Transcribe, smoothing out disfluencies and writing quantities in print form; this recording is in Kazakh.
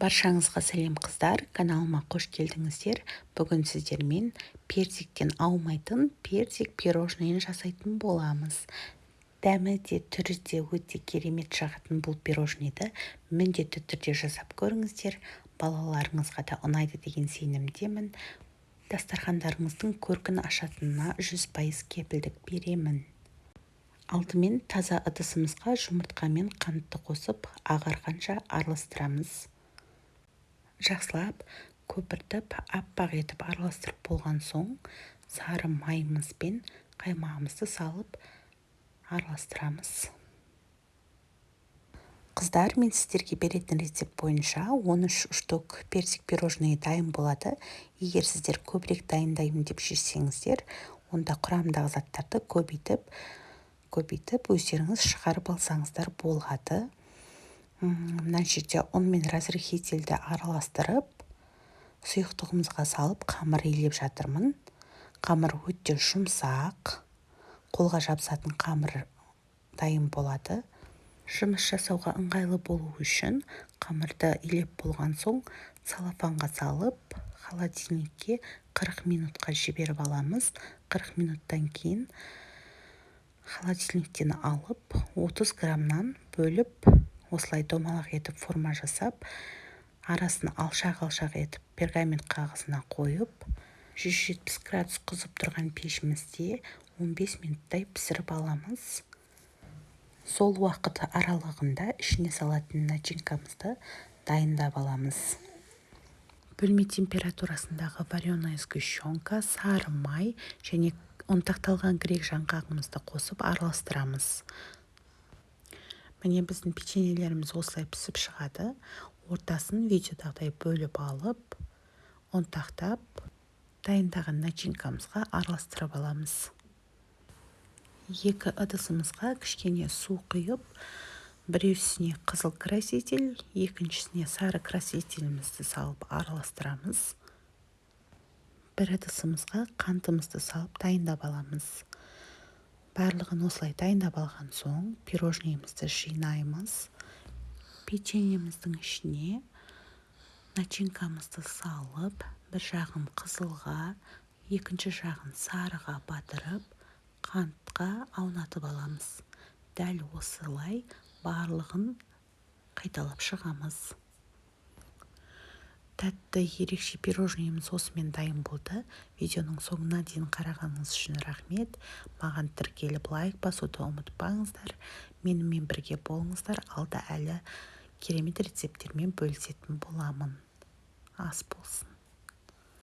Баршаңызға сәлем қыздар, каналыма қош келдіңіздер. Бүгін сіздермен персиктен аумайтын персик пирожныйын жасайтын боламыз. Дәмі де түрі де өте керемет шығатын бұл пирожныйды міндетті түрде жасап көріңіздер. Балаларыңызға да ұнайды деген сенімдемін. Дастархандарыңыздың көркін ашатынына 100% кепілдік беремін. Алдымен таза ыдысымызға жұмыртқа мен қантты қосып, ағарғанша араластырамыз. Жақсылап көпіртіп, аппақ етіп араластырып болған соң, сары майымыз бен қаймағымызды салып араластырамыз. Қыздар, мен сіздерге беретін рецепт бойынша 13 штук персик пирожныйы дайын болады. Егер сіздер көбірек дайындаймын деп шешсеңіздер, онда құрамындағы заттарды көбейтіп өздеріңіз шығарып алсаңыздар болады. Мына жерде ұн мен разрыхителді араластырып, сұйықтығымызға салып қамыр илеп жатырмын. Қамыр өте жұмсақ, қолға жабысатын қамыр дайын болады. Жұмыс жасауға ыңғайлы болу үшін қамырды илеп болған соң целлофанға салып, холодильникке 40 минутқа жіберіп аламыз. 40 минуттан кейін холодильниктен алып, 30 граммнан бөліп, осылай домалақ етіп форма жасап, арасын алшақ етіп пергамент қағазына қойып, 170 градус қызып тұрған пешімізде 15 минуттай пісіріп аламыз. Сол уақыт аралығында ішіне салатын начинкамызды дайындап аламыз. Бөлме температурасындағы вареная сгущенка, сары май және ұнтақталған грек жаңғағымызды қосып араластырамыз. Міне біздің печеньелеріміз осылай пісіп шығады. Ортасын видеодағыдай бөліп алып, ұнтақтап, дайындаған начинкамызға араластырып аламыз. Екі ыдысымызға кішкене су құйып, біреусіне қызыл краситель, екіншісіне сары красителімізді салып араластырамыз. Бір ыдысымызға қантымызды салып дайындап аламыз. Барлығын осылай дайындап алған соң, пирожныйымызды жинаймыз. Печеньеміздің ішіне начинкамызды салып, бір жағын қызылға, екінші жағын сарыға батырып, қантқа аунатып аламыз. Дәл осылай барлығын қайталап шығамыз. Тәтті ерекше пирожныйымыз осымен дайын болды. Видеоның соңына дейін қарағаныңыз үшін рахмет. Маған тіркеліп лайк басуды ұмытпаңыздар. Менімен бірге болыңыздар. Алда әлі керемет рецепттермен бөлісетін боламын. Ас болсын.